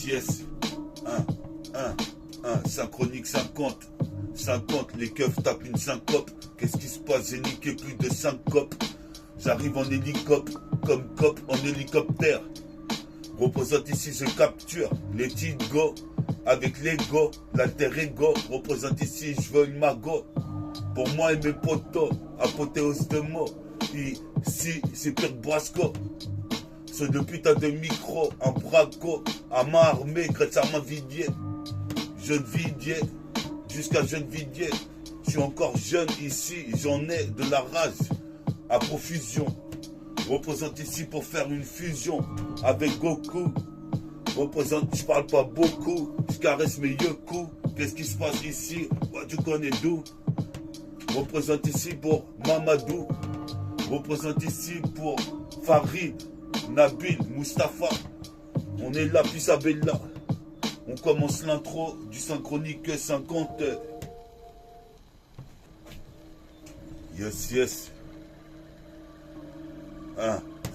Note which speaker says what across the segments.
Speaker 1: Yes, 1, synchronique 50, 50, les keufs tapent une syncope. Qu'est-ce qui se passe? J'ai niqué plus de 5 copes. J'arrive en hélicoptère, comme cop en hélicoptère. Représente ici, je capture les petites go avec l'ego, l'alter ego. Représente ici, je veux une magot. Pour moi et mes potos, apothéose de mots. Ici, c'est pire que Brasco. Ce de putain de micro, un braco, à main armée, grâce à ma vidier. Jeune vidier, jusqu'à jeune vidier. Je suis encore jeune ici, j'en ai de la rage à profusion. Représente ici pour faire une fusion avec Goku. Représente, je parle pas beaucoup, je caresse mes yoku. Qu'est-ce qui se passe ici? Ouais, tu connais d'où? Représente ici pour Mamadou. Représente ici pour Farid, Nabil, Mustapha. On est là, Pisabella. On commence l'intro du synchronique 50. Yes, yes.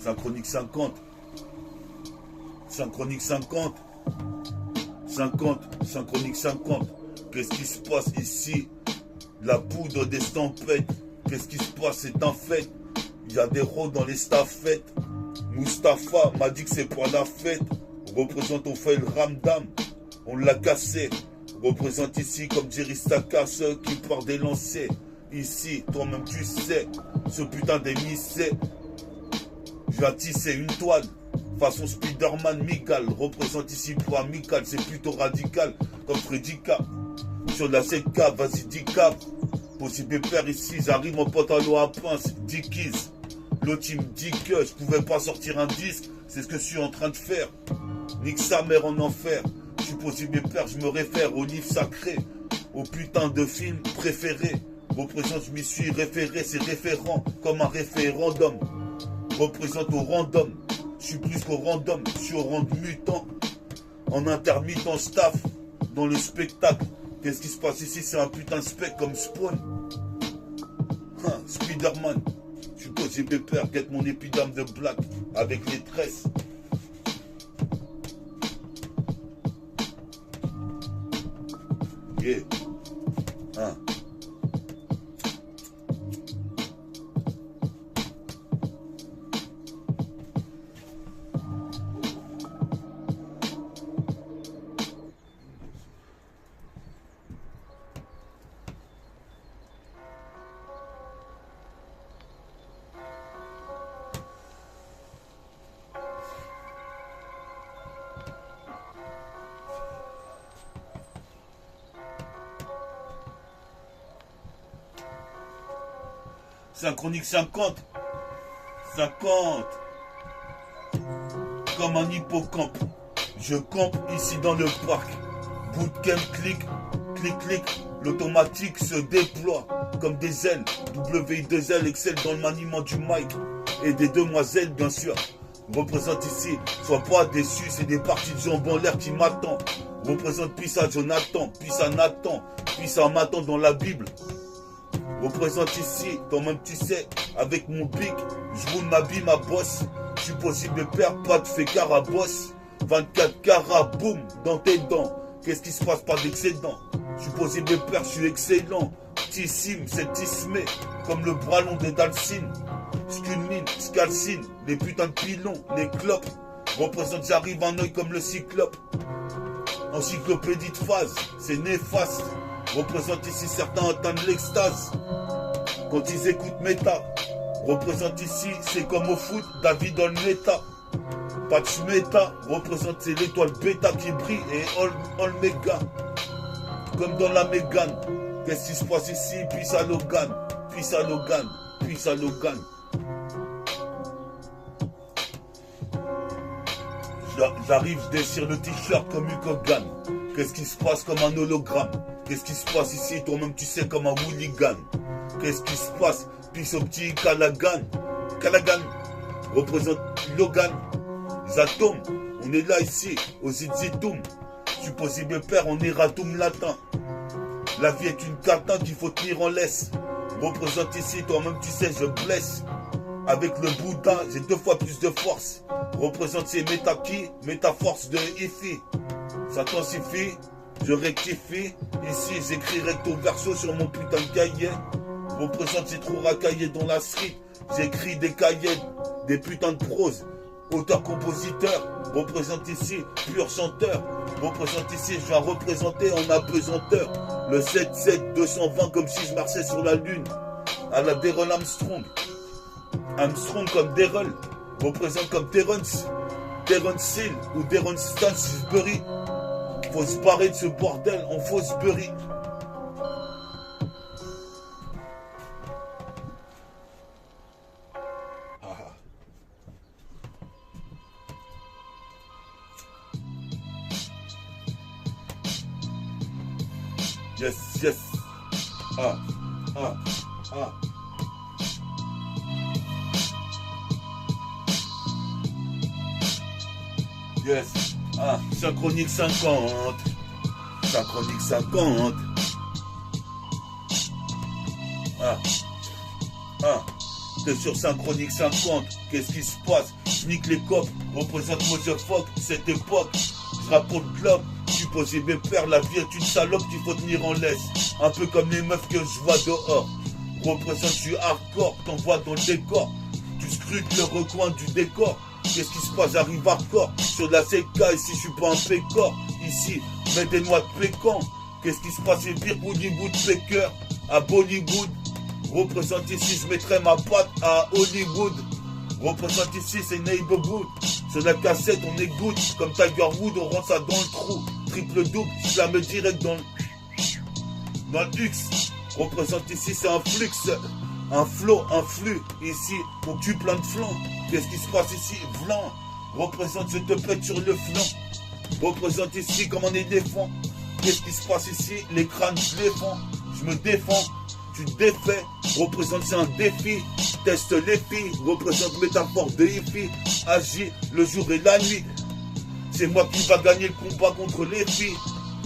Speaker 1: Synchronique 50. Synchronique 50. 50. Synchronique 50. Qu'est-ce qui se passe ici? La poudre d'estampette. Qu'est-ce qui se passe? C'est un fait. Il y a des rôles dans les staffettes. Mustapha m'a dit que c'est pour la fête. On représente, on fait le ramdam. On l'a cassé. On représente ici comme Jiristaka, ceux qui partent des lancers. Ici, toi-même tu sais, ce putain d'émissé. Je vais tisser une toile. Façon Spider-Man Migal. Représente ici pour Amical. C'est plutôt radical. Comme Freddy K. Sur la 7K, vas-y, 10 cap. Possible père ici, j'arrive en pantalon à pince, Dickies. L'autre il me dit que je pouvais pas sortir un disque, c'est ce que je suis en train de faire. Nique sa mère en enfer. Je suis possible père, je me réfère au livre sacré, au putain de film préféré. Représente, je m'y suis référé, c'est référent, comme un référendum. Représente au random, je suis plus qu'au random, je suis au rang de mutant. En intermittent staff, dans le spectacle. Qu'est-ce qui se passe ici? C'est un putain de spec comme Spawn. Spider-Man. Je suis possible peur, get mon épidame de black avec les tresses. Yeah. Synchronique 50. 50. Comme un hippocampe. Je campe ici dans le parc. Bootcamp, clic, clic, clic. L'automatique se déploie comme des ailes. WI2L excelle dans le maniement du mic. Et des demoiselles, bien sûr. Représente ici, sois pas déçu, c'est des parties de jambes en l'air qui m'attendent. Représente puis à Jonathan, puis à Nathan, puis à m'attend dans la Bible. Représente ici, toi-même tu sais, avec mon bic, je roule ma bille, ma bosse. Je suis possible père, pas de fécard à bosse. 24 carats, boum, dans tes dents. Qu'est-ce qui se passe, pas d'excédent? Je suis possible père, je suis excellent. Tissime, c'est tismé, comme le bras long de Dalcine. Sculmine, scalcine, les putains de pilons, les clopes. Représente, j'arrive un œil comme le cyclope. Encyclopédie de phase, c'est néfaste. Représente ici, certains atteignent l'extase quand ils écoutent méta. Représente ici, c'est comme au foot, David dans le méta. Patch méta, représente c'est l'étoile bêta qui brille et all méga. Comme dans la Mégane. Qu'est-ce qui se passe ici? Puis à Logan, puis à Logan, puis à Logan. J'arrive, je déchire le t-shirt comme Hulk Hogan. Qu'est-ce qui se passe comme un hologramme? Qu'est-ce qui se passe ici? Toi-même tu sais comme un hooligan. Qu'est-ce qui se passe? Puis au petit Callaghan. Callaghan représente Logan. Zatom, on est là ici, aux Zitoum. Supposé me père, on est Ratum latin. La vie est une catin qu'il faut tenir en laisse. Représente ici, toi-même tu sais, je blesse. Avec le Bouddha, j'ai 2 fois plus de force. Représente ces méta-qui, méta-force de Ifi. Ça tensifie, je rectifie. Ici, j'écris recto verso sur mon putain de cahier. Représente ces trop racaillés dans la street. J'écris des cahiers, des putains de prose. Auteur-compositeur, représente ici, pur chanteur. Représente ici, je viens représenter en apesanteur. Le 7-7-220 comme si je marchais sur la lune. À la Daryl Armstrong. Armstrong comme Daryl. Représente comme Terence Hill ou Terence Stansbury. Faut se barrer de ce bordel en Fosbury. Yes, yes. Yes. Synchronique 50. Synchronique 50. T'es sur Synchronique 50. Qu'est-ce qui se passe? Je nique les copes. Représente Motherfuck. Cette époque. Je rappe pour le globe. Supposé mes pères, la vie est une salope qu'il faut tenir en laisse. Un peu comme les meufs que je vois dehors. Représente, je suis hardcore, t'envoies dans le décor. Tu scrutes le recoin du décor. Qu'est-ce qui se passe? J'arrive hardcore. Sur la CK, ici je suis pas un pécor. Ici, mets des noix de pécan. Qu'est-ce qui se passe? C'est pire Hollywood Faker. À Bollywood. Représente ici, je mettrai ma patte à Hollywood. Représente ici, c'est Neighborhood. Sur la cassette, on égoutte. Comme Tiger Wood, on rentre ça dans le trou. Triple double, je la mets direct dans le X. Représente ici, c'est un flux. Un flow, un flux. Ici, on tue plein de flancs. Qu'est-ce qui se passe ici? Vlan. Représente, je te pète sur le flanc. Représente ici comme un éléphant. Qu'est-ce qui se passe ici? Les crânes, je les fends. Je me défends. Tu te défais. Représente, c'est un défi. Teste les filles. Représente métaphore de hippie. Agis le jour et la nuit. C'est moi qui va gagner le combat contre les filles.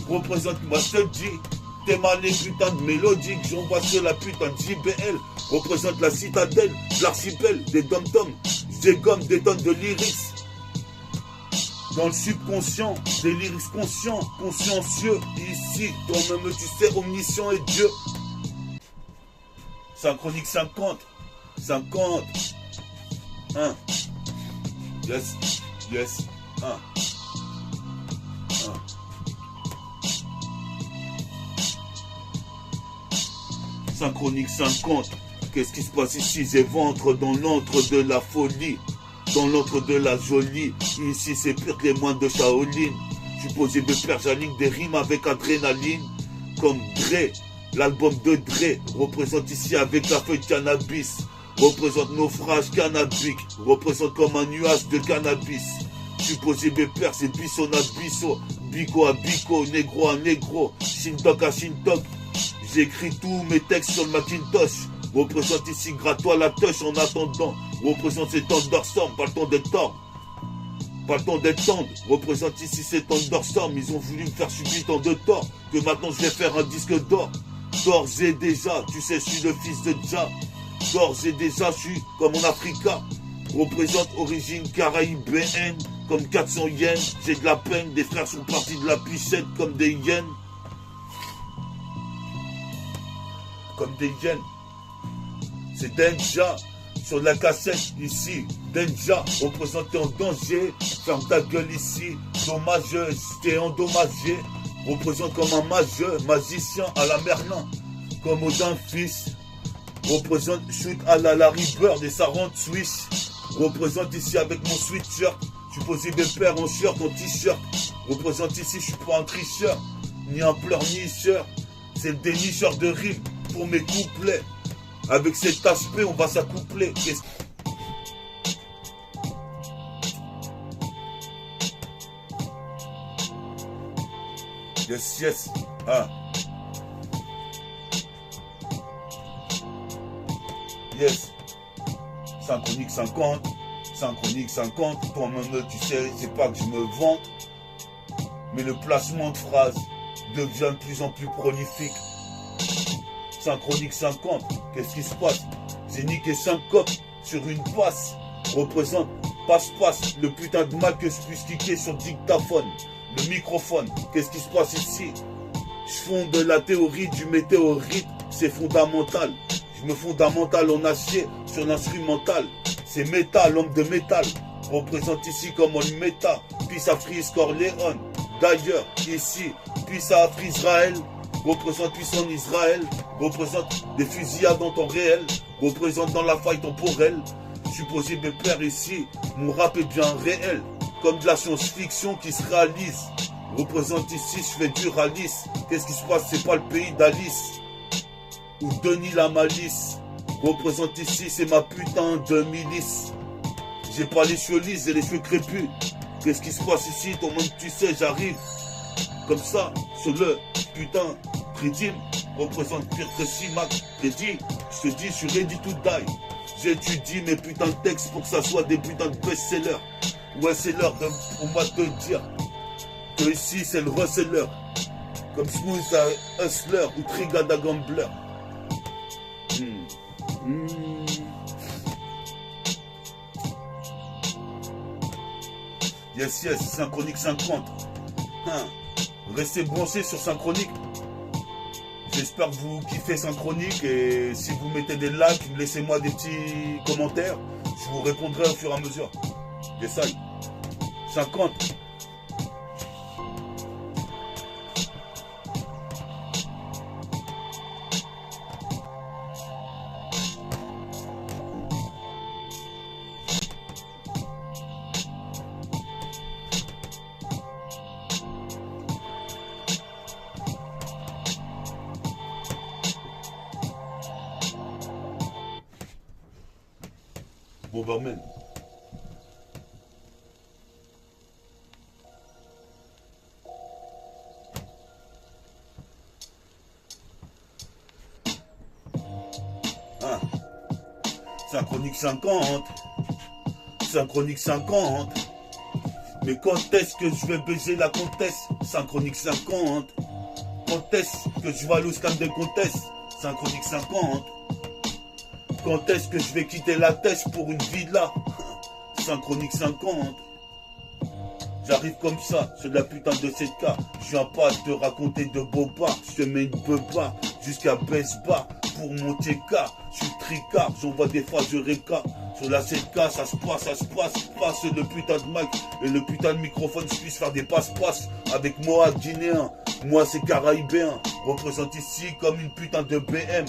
Speaker 1: Représente, moi je te le dis. T'es mal les putains de mélodies. J'envoie sur la putain de JBL. Représente la citadelle, l'archipel, des dom-toms. J'dégomme des tonnes de lyrics. Dans le subconscient, des lyrics conscients, consciencieux. Ici, toi-même tu sais, omniscient et Dieu. Synchronique 50. 50. 1. Yes. Yes. 1. Synchronique 50. Qu'est-ce qui se passe ici? J'ai ventre dans l'antre de la folie. Dans l'antre de la jolie. Ici c'est pire que les moines de Shaolin. Je suis posé de faire, j'aligne des rimes avec adrénaline. Comme Dre. L'album de Dre représente ici avec la feuille de cannabis. Représente naufrage cannabique. Représente comme un nuage de cannabis. Supposé mes pères, c'est bisson à bisson. Bico à bico, négro à négro. Shintok à shintok. J'écris tous mes textes sur le Macintosh. Représente ici gratte-toi la touche en attendant. Représente ces Thunderstorm, pas le temps d'être tendre. Pas le temps d'être tendre. Représente ici ces Thunderstorm. Ils ont voulu me faire subir tant de tort que maintenant je vais faire un disque d'or. D'ores et déjà, tu sais, je suis le fils de Dja. D'ores et déjà, je suis comme en Africa. Représente origine caraïbéenne, comme 400 yens. J'ai de la peine, des frères sont partis de la pichette comme des yens. Comme des yens. C'est Denja sur la cassette ici. Denja représenté en danger. Ferme ta gueule ici. Dommageuse, t'es endommagé. Représente comme un mageur, magicien à la Merlin. Comme Odin fils. Représente shoot à la Larry Bird et ça rentre Swiss. Représente ici avec mon sweatshirt. Je suis posé mes pères en shirt, en t-shirt. Représente ici, je suis pas un tricheur. Ni un pleurnicheur. C'est le dénicheur de rimes pour mes couplets. Avec cet aspect, on va s'accoupler. Yes, yes. Yes. Synchronique 50. Synchronique 50. Toi-même, tu sais, c'est pas que je me vante. Mais le placement de phrases devient de plus en plus prolifique. Synchronique 50. Qu'est-ce qui se passe? J'ai niqué 5 copes sur une passe. Représente passe-passe. Le putain de mal que je puisse cliquer sur le dictaphone. Le microphone. Qu'est-ce qui se passe ici? Je fonde la théorie du météorite. C'est fondamental. Je me fondamental en acier sur l'instrumental. C'est métal, l'homme de métal. Représente ici comme on méta. Puis ça frise Corléone. D'ailleurs, ici, puis ça a Israël. Représente puissant Israël. Représente des fusillades en temps réel. Représente dans la faille temporelle. Supposé mes pères ici. Mon rap est bien réel. Comme de la science-fiction qui se réalise. Représente ici, je fais du ralice. Qu'est-ce qui se passe? C'est pas le pays d'Alice ou Denis la malice. Représente ici, c'est ma putain de milice. J'ai pas les cheveux lisses et les cheveux crépus. Qu'est-ce qui se passe ici? Toi-même tu sais, j'arrive comme ça sur le putain prédime. Représente pire que si Mac prédit. Je te dis, je suis ready to die. J'étudie mes putains de textes pour que ça soit des putains de best-sellers. Ouais, c'est l'heure pour moi de te dire que ici c'est le reseller. Comme Smooth Hustler ou Trigada Gambler. Yes, yes, Synchronique 50. Restez branchés sur Synchronique. J'espère que vous kiffez Synchronique. Et si vous mettez des likes, laissez-moi des petits commentaires. Je vous répondrai au fur et à mesure. J'essaye. 50. Bomberman. Synchronique 50. Synchronique 50. Mais quand est-ce que je vais baiser la comtesse? Synchronique 50. Quand est-ce que je vais aller au scan des comtesses? Synchronique 50. Quand est-ce que je vais quitter la tête pour une villa? Synchronique 50. J'arrive comme ça, c'est de la putain de 7K. Je viens pas te raconter de bobards. Je te mets une beuba jusqu'à Besba pour mon TK. Je suis tricard, j'envoie des phases de réca. Sur la 7K, ça se passe. Passe le putain de mic et le putain de microphone. Je puisse faire des passe-passe avec moi guinéen. Moi c'est caraïbéen. Représente ici comme une putain de BM.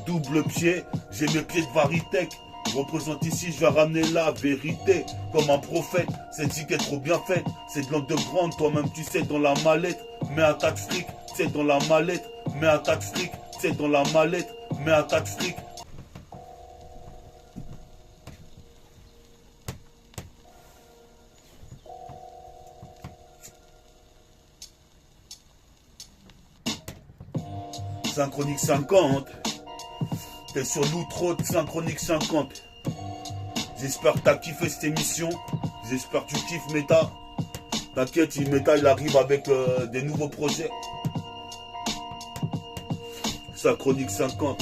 Speaker 1: Double pied, j'ai mes pieds de Varitech. Représente ici, je vais ramener la vérité comme un prophète. Cette zik est trop bien faite, c'est de l'underground. Toi-même tu sais dans la mallette, mets un tas de fric, c'est dans la mallette, mets un tas de fric, c'est dans la mallette, mets un tas de fric. Synchronique 50. T'es sur l'outro de Synchronique 50. J'espère que t'as kiffé cette émission. J'espère que tu kiffes Meta. T'inquiète, Meta il arrive avec des nouveaux projets. Synchronique 50.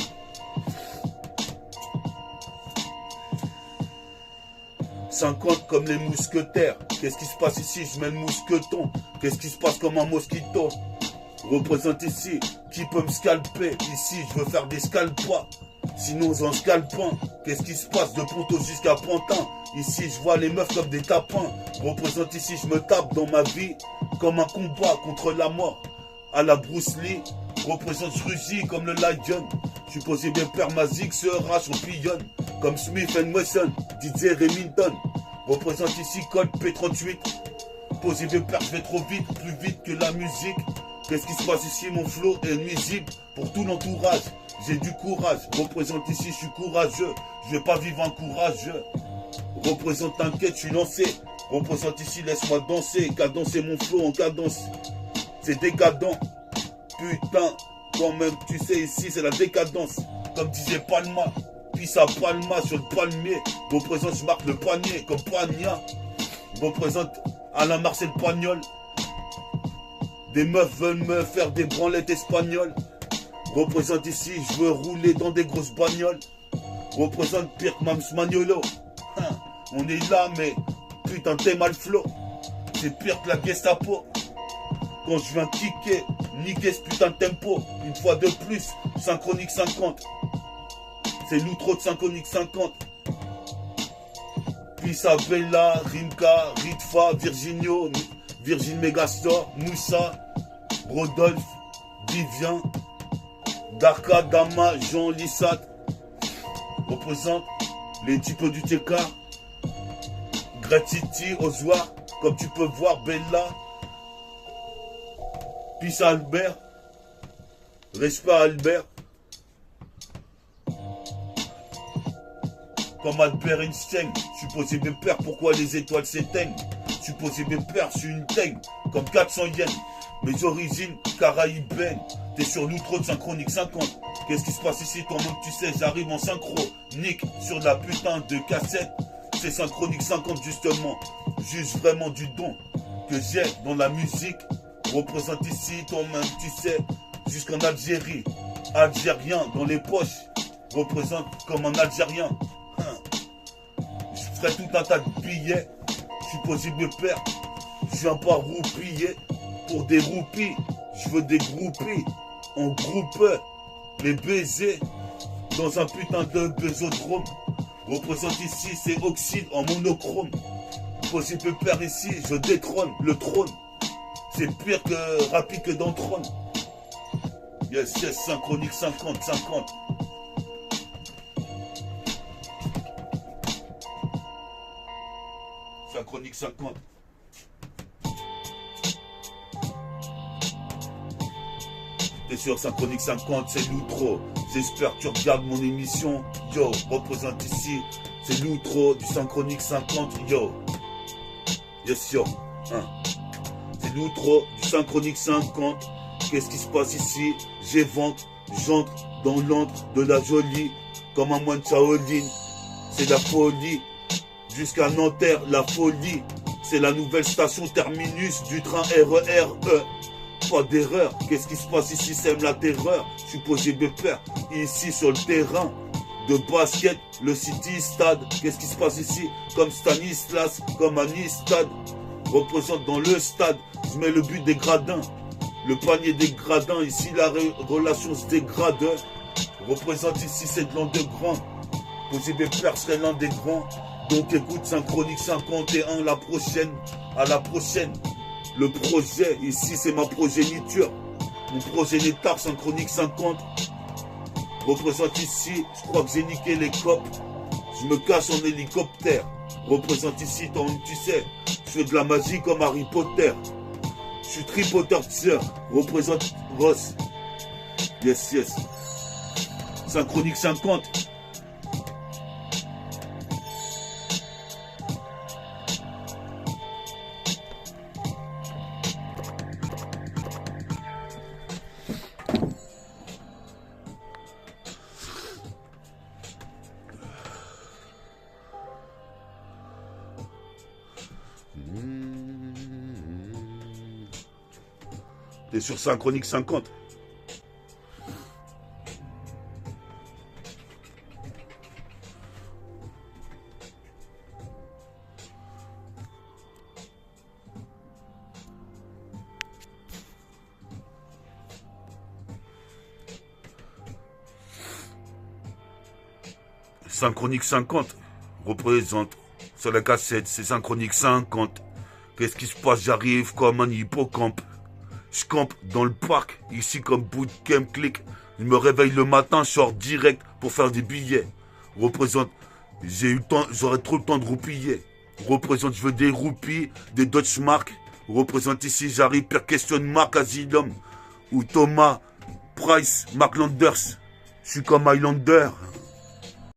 Speaker 1: « 50 comme les mousquetaires. Qu'est-ce qui se passe ici? Je mets le mousqueton. Qu'est-ce qui se passe comme un mosquito? Représente ici. Qui peut me scalper? Ici, je veux faire des scalpas. Sinon, en scalpant, qu'est-ce qui se passe de Ponto jusqu'à Pantin? Ici, je vois les meufs comme des tapins. Représente ici, je me tape dans ma vie comme un combat contre la mort. À la Bruce Lee, représente Rugy comme le Lion. Je suis posé bien père Mazik, se arrache, on pillonne. Comme Smith & Wesson, DJ Remington. Représente ici code P38. Posé bien père, je vais trop vite, plus vite que la musique. Qu'est-ce qui se passe ici? Mon flow est nuisible pour tout l'entourage. J'ai du courage. Représente ici, je suis courageux. Je vais pas vivre un courageux. Représente, t'inquiète, je suis lancé. Représente ici, laisse-moi danser. Cadencer mon flow en cadence. C'est décadent. Putain, quand même, tu sais, ici, c'est la décadence. Comme disait Palma, Puis à Palma sur le palmier. Représente, je marque le panier comme Pagna. Représente Alain Marcel Pagnol. Des meufs veulent me faire des branlettes espagnoles. Représente ici, je veux rouler dans des grosses bagnoles. Représente pire que Mams Magnolo. On est là, mais putain, t'es mal flow. C'est pire que la Gestapo. Quand je viens kicker, niquer ce putain de tempo. Une fois de plus, Synchronique 50. C'est l'outro de Synchronique 50. Puis Bella, Rimka, Ritfa, Virginio, Virgin Megastore, Moussa, Rodolphe, Vivien, Darka, Dama, Jean, Lissat. Représente les types du TK. Gratiti, Ozoir, comme tu peux voir, Bella. Puis Albert. Respect à Albert. Comme Albert Einstein, je suis posé mes pères, pourquoi les étoiles s'éteignent? Je suis posé mes pères, je suis une teigne, comme 400 yens. Mes origines caraïbènes, t'es sur l'outro de Synchronique 50. Qu'est-ce qui se passe ici? Toi-même tu sais, j'arrive en synchro. Nick sur la putain de cassette. C'est Synchronique 50 justement. Juste vraiment du don que j'ai dans la musique. Représente ici, toi-même tu sais, jusqu'en Algérie. Algérien dans les poches. Représente comme un Algérien. Je ferai tout un tas de billets. Je suis posé mes pères. Je viens pas roupiller pour des roupies. Je veux des groupies. En groupe. Les baisers. Dans un putain de bésodrome. Représente ici, c'est oxyde en monochrome. Posé mes pères ici, je détrône le trône. C'est pire que rapide que dans le trône. Yes, yes, Synchronique 50, 50. Synchronique 50. T'es sur Synchronique 50, c'est l'outro. J'espère que tu regardes mon émission. Yo, représente ici. C'est l'outro du Synchronique 50. Yo. Yes, yo. C'est l'outro du Synchronique 50. Qu'est-ce qui se passe ici? J'entre dans l'antre de la jolie. Comme un moine Shaolin. C'est la folie. Jusqu'à Nanterre, la folie. C'est la nouvelle station terminus du train RER. Pas d'erreur. Qu'est-ce qui se passe ici? Sème la terreur. Je suis posé de peur. Ici sur le terrain de basket, le City Stade. Qu'est-ce qui se passe ici? Comme Stanislas, comme Anistad. Représente dans le stade. Je mets le but des gradins. Le panier des gradins. Ici la relation se dégrade. Représente ici cette langue de grand. Posé de peur serait l'un des grands. Donc écoute Synchronique 51 la prochaine. À la prochaine. Le projet, ici c'est ma progéniture. Mon progéniteur Synchronique 50. Représente ici, je crois que j'ai niqué les copes. Je me cache en hélicoptère. Représente ici, tu sais, je fais de la magie comme Harry Potter. Je suis tripoteur. Représente Ross. Yes, yes. Synchronique 50. T'es sur Synchronique 50. Synchronique 50 représente sur la cassette, c'est Synchronique 50. Qu'est-ce qui se passe? J'arrive comme un hippocampe. Je campe dans le parc, ici comme Bootcamp Click. Je me réveille le matin, je sors direct pour faire des billets. Représente, j'aurai trop le temps de roupiller. Représente, je veux des roupies, des Dutch Mark. Représente ici, j'arrive, pire question de Mark Asylum. Ou Thomas, Price, Mark Landers. Je suis comme Highlander.